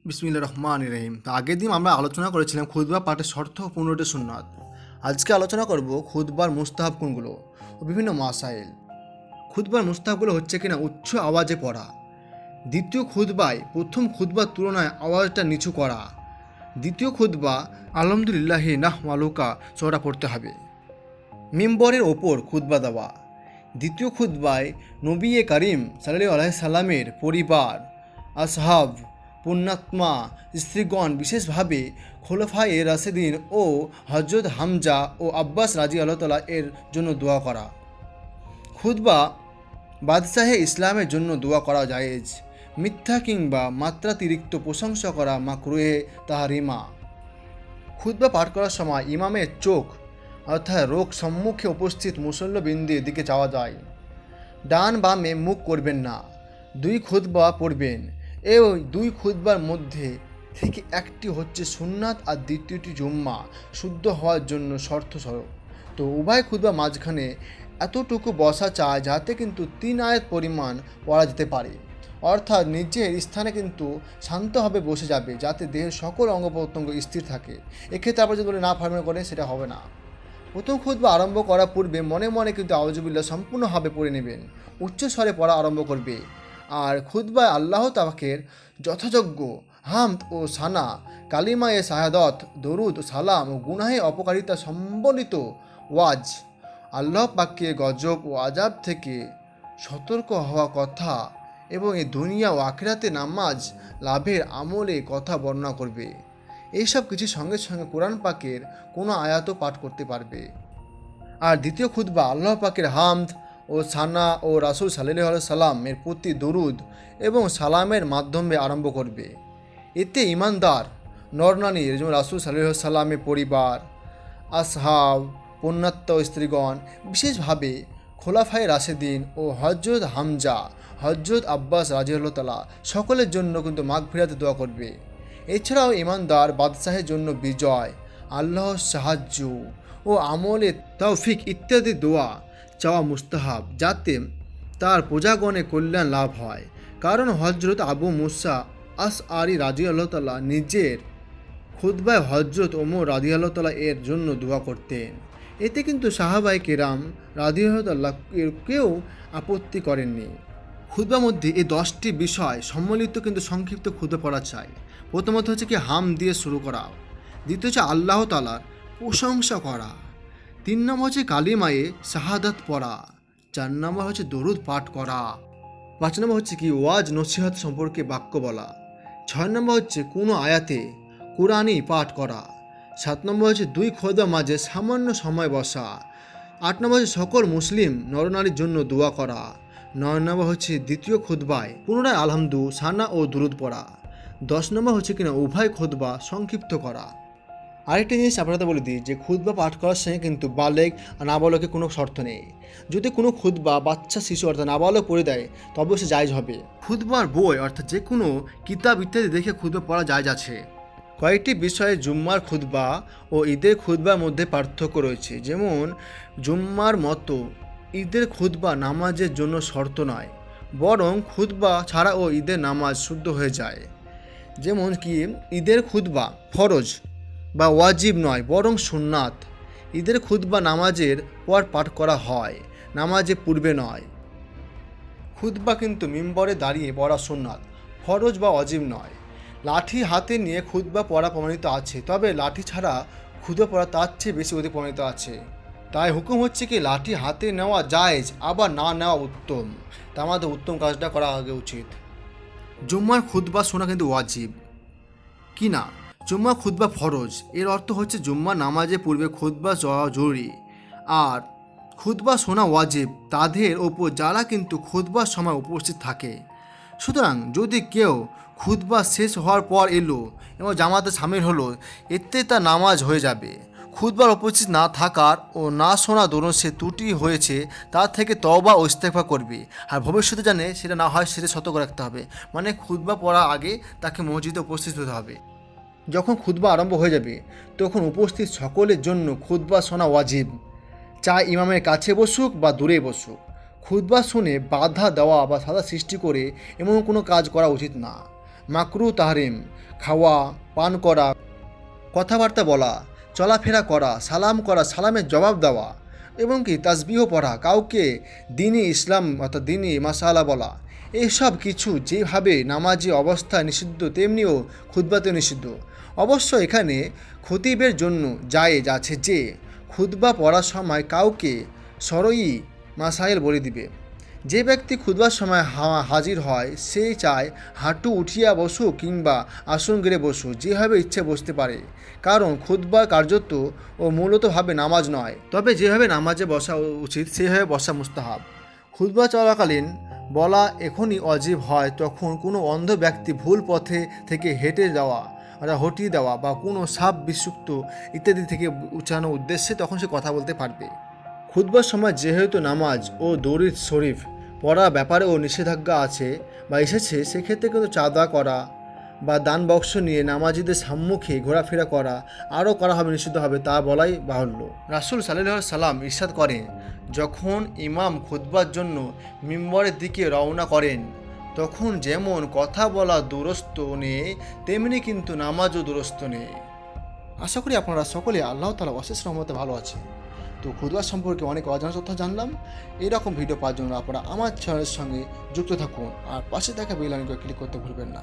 বিসমিল্লাহির রহমানির রহিম। তো আগের দিন আমরা আলোচনা করেছিলাম খুতবা পাঠের শর্ত ও 15টি সুন্নাত। আজকে আলোচনা করব খুতবার মুস্তাহাব কোনগুলো ও বিভিন্ন মাসাইল। খুতবার মুস্তাহাবগুলো হচ্ছে কিনা উচ্চ আওয়াজে পড়া, দ্বিতীয় খুতবায় প্রথম খুতবার তুলনায় আওয়াজটা নিচু করা, দ্বিতীয় খুতবা আলহামদুলিল্লাহি নাহমালুকা সোরা পড়তে হবে, মিম্বরের ওপর খুতবা দেওয়া, দ্বিতীয় খুতবায় নবী করিম সাল্লাল্লাহু আলাইহি সাল্লামের পরিবার, আসহাব, পুণ্যাত্মা, স্ত্রীগণ, বিশেষভাবে খোলাফায়ে রাশেদিন ও হজরত হামজা ও আব্বাস রাদিয়াল্লাহু তাআলা এর জন্য দোয়া করা। খুতবা বাদশাহে ইসলামের জন্য দোয়া করা জায়েজ, মিথ্যা কিংবা মাত্রাতিরিক্ত প্রশংসা করা মাকরুহে তাহরিমা। খুতবা পাঠ করার সময় ইমামের চোখ অর্থাৎ রোগ সম্মুখে উপস্থিত মুসল্লিবৃন্দের দিকে যাওয়া যায়, ডান বামে মুখ করবেন না। দুই খুতবা পড়বেন, এই দুই খুতবার মধ্যে থেকে একটি হচ্ছে সুন্নাত আর দ্বিতীয়টি জুম্মা শুদ্ধ হওয়ার জন্য শর্ত স্বরূপ। তো উভয় খুতবা মাঝখানে এতটুকু বসা চায় যাতে কিন্তু 3 আয়াত পরিমাণ পড়া যেতে পারে, অর্থাৎ নিজের স্থানে কিন্তু শান্তভাবে বসে যাবে যাতে দেহের সকল অঙ্গ প্রত্যঙ্গ স্থির থাকে। এক্ষেত্রে আবার যদি না ফার্মেন করে সেটা হবে না। প্রথম খুতবা আরম্ভ করার পূর্বে মনে মনে কিন্তু আউযুবিল্লাহ সম্পূর্ণভাবে পড়ে নেবেন, উচ্চ স্বরে পড়া আরম্ভ করবে। আর খুতবায় আল্লাহ তাআলার যথাযোগ্য হামদ ও সানা, কালিমায়ে শাহাদাত, দরুদ, সালাম ও গুনাহে অপকারিতা সম্বলিত ওয়াজ, আল্লাহ পাককে গজব ও আযাব থেকে সতর্ক হওয়া কথা এবং এই দুনিয়া ও আখিরাতে নামাজ লাভের আমলে কথা বর্ণনা করবে। এইসব কিছুর সঙ্গে সঙ্গে কোরআন পাকের কোনো আয়াতও পাঠ করতে পারবে। আর দ্বিতীয় খুতবা আল্লাহ পাকের হামদ ও সানা ও রাসূল সাল্লাল্লাহু আলাইহি সাল্লামের প্রতি দরুদ এবং সালামের মাধ্যমে আরম্ভ করবে। এতে ঈমানদার নরনারী যেমন রাসূল সাল্লাল্লাহু আলাইহি সাল্লামের পরিবার, আসহাব, পুণ্যাত্মা স্ত্রীগণ, বিশেষভাবে খোলাফায়ে রাশেদিন ও হজরত হামজা, হজরত আব্বাস রাদিয়াল্লাহু তাআলা সকলের জন্য কিন্তু মাগফিরাতে দোয়া করবে। এছাড়াও ঈমানদার বাদশাহের জন্য বিজয়, আল্লাহর সাহায্য ও আমলে তৌফিক ইত্যাদি দোয়া চাওয়া মুস্তাহাব, যাতে তার প্রজাগণে কল্যাণ লাভ হয়। কারণ হজরত আবু মুসা আশআরী রাদিয়াল্লাহু তাআলা নিজের খুতবায় হজরত ওমর রাদিয়াল্লাহু তাআলা এর জন্য দোয়া করতেন। এতে কিন্তু সাহাবায়ে কেরাম রাদিয়াল্লাহু তাআলা কেউ আপত্তি করেননি। খুতবার মধ্যে এই 10টি বিষয় সম্মিলিত কিন্তু সংক্ষিপ্ত খুতবা পড়া চাই। প্রথমত হচ্ছে কি হাম দিয়ে শুরু করা, দ্বিতীয় হচ্ছে আল্লাহ তাআলার প্রশংসা করা, 3 নম্বর হচ্ছে কালিমায়ে শাহাদাত পড়া, 4 নম্বর হচ্ছে দরুদ পাঠ করা, 5 নম্বর হচ্ছে কি ওয়াজ নসিহত সম্পর্কে বাক্য বলা, 6 নম্বর হচ্ছে কোনো আয়াতে কুরআনি পাঠ করা, 7 নম্বর হচ্ছে 2 খুতবা মাঝে সামান্য সময় বসা, 8 নম্বর হচ্ছে সকল মুসলিম নরনারীর জন্য দোয়া করা, 9 নম্বর হচ্ছে দ্বিতীয় খুতবায় পুনরায় আলহামদু, সানা ও দুরুদ পড়া, 10 নম্বর হচ্ছে কিনা উভয় খুতবা সংক্ষিপ্ত করা। আরেকটা জিনিস আপনাদের বলে দিই যে খুতবা পাঠ করার সঙ্গে কিন্তু বালেগ আর নাবালকের কোনো শর্ত নেই। যদি কোনো খুতবা বাচ্চা শিশু অর্থাৎ নাবালক পড়ে দেয় তবে সে জায়েজ হবে। খুতবার বই অর্থাৎ যে কোনো কিতাব ইত্যাদি দেখে খুতবা পড়া জায়েজ আছে। কয়েকটি বিষয়ে জুম্মার খুতবা ও ঈদের খুতবার মধ্যে পার্থক্য রয়েছে। যেমন জুম্মার মতো ঈদের খুতবা নামাজের জন্য শর্ত নয়, বরং খুতবা ছাড়াও ঈদের নামাজ শুদ্ধ হয়ে যায়। যেমন কি ঈদের খুতবা ফরজ বা ওয়াজিব নয় বরং সুন্নাত। ঈদের খুতবা নামাজের পর পাঠ করা হয়, নামাজে পূর্বে নয়। খুতবা কিন্তু মিম্বরে দাঁড়িয়ে পড়া সুন্নাত, ফরজ বা ওয়াজিব নয়। লাঠি হাতে নিয়ে খুতবা পড়া প্রমাণিত আছে, তবে লাঠি ছাড়া খুতবা পড়া তার চেয়ে বেশি অধিক প্রমাণিত আছে। তাই হুকুম হচ্ছে কি লাঠি হাতে নেওয়া জায়েজ, আবার না নেওয়া উত্তম। তা আমাদের উত্তম কাজটা করা আগে উচিত। জুম্মার খুতবা শোনা কিন্তু ওয়াজিব কি না, জুম্মা খুতবা ফরজ। এর অর্থ হচ্ছে জুম্মা নামাজের পূর্বে খুতবা যাওয়া জরুরি আর খুতবা শোনা ওয়াজিব তাদের ওপর যারা কিন্তু খুতবার সময় উপস্থিত থাকে। সুতরাং যদি কেউ খুতবা শেষ হওয়ার পর এলো এবং জামাতে সামিল হলো, এতে তার নামাজ হয়ে যাবে। খুতবার উপস্থিত না থাকার ও না শোনা দরুন সে ত্রুটি হয়েছে তার থেকে তওবা ও ইস্তেগফার করবে। আর ভবিষ্যতে জানে সেটা না হয় সেটা সতর্ক রাখতে হবে, মানে খুতবা পড়ার আগে তাকে মসজিদে উপস্থিত হতে হবে। যখন খুতবা আরম্ভ হয়ে যাবে তখন উপস্থিত সকলের জন্য খুতবা শোনা ওয়াজিব, চাই ইমামের কাছে বসুক বা দূরে বসুক। খুতবা শুনে বাধা দেওয়া বা সাদা সৃষ্টি করে এমন কোনো কাজ করা উচিত না। মাকরু তাহরিম, খাওয়া, পান করা, কথাবার্তা বলা, চলাফেরা করা, সালাম করা, সালামের জবাব দেওয়া এবং কি তাসবিহ পড়া, কাউকে দিনই ইসলাম অর্থাৎ দিনই মাসালা বলা, এইসব কিছু যেভাবে নামাজি অবস্থায় নিষিদ্ধ তেমনিও খুতবাতে নিষিদ্ধ। অবশ্য এখানে খতিবের জন্য জায়েজ আছে যে খুতবা পড়ার সময় কাউকে সরই মাসাইল বলে দিবে। যে ব্যক্তি খুতবার সময় হাজির হয় সে চায় হাঁটু উঠিয়া বসো কিংবা আসন গেড়ে বসো, যেভাবে ইচ্ছে বসতে পারে, কারণ খুতবা কার্যত ও মূলতভাবে নামাজ নয়। তবে যেভাবে নামাজে বসা উচিত সেভাবে বসা মুস্তাহাব। খুতবা চলাকালীন বলা এখনই অজীব হয় যখন কোনো অন্ধ ব্যক্তি ভুল পথে থেকে হেঁটে যাওয়া হটিয়ে দেওয়া বা কোনো সাপ বিসুক্ত ইত্যাদি থেকে উচ্চারণের উদ্দেশ্যে তখন সে কথা বলতে পারবে। খুতবার সময় যেহেতু নামাজ ও দরুদ শরীফ পড়ার ব্যাপারেও নিষেধাজ্ঞা আছে বা এসেছে, সেক্ষেত্রে কিন্তু চাঁদা করা বা দান বক্স নিয়ে নামাজিদের সম্মুখে ঘোরাফেরা করা আরও করা হবে, নিষিদ্ধ হবে, তা বলাই বাহুল্য। রাসূল সাল্লাল্লাহু সাল্লাম ইরশাদ করেন, যখন ইমাম খুতবার জন্য মিম্বরের দিকে রওনা করেন তখন যেমন কথা বলা দুরস্ত নেই তেমনি কিন্তু নামাজও দুরস্ত নেই। আশা করি আপনারা সকলে আল্লাহ তাআলা অশেষ রহমতে ভালো আছেন। তো খুতবা সম্পর্কে অনেক অজানা তথ্য জানলাম। এরকম ভিডিও পাওয়ার জন্য আপনারা আমার চ্যানেলের সঙ্গে যুক্ত থাকুন আর পাশে থাকা বেল আইকনে ক্লিক করতে ভুলবেন না।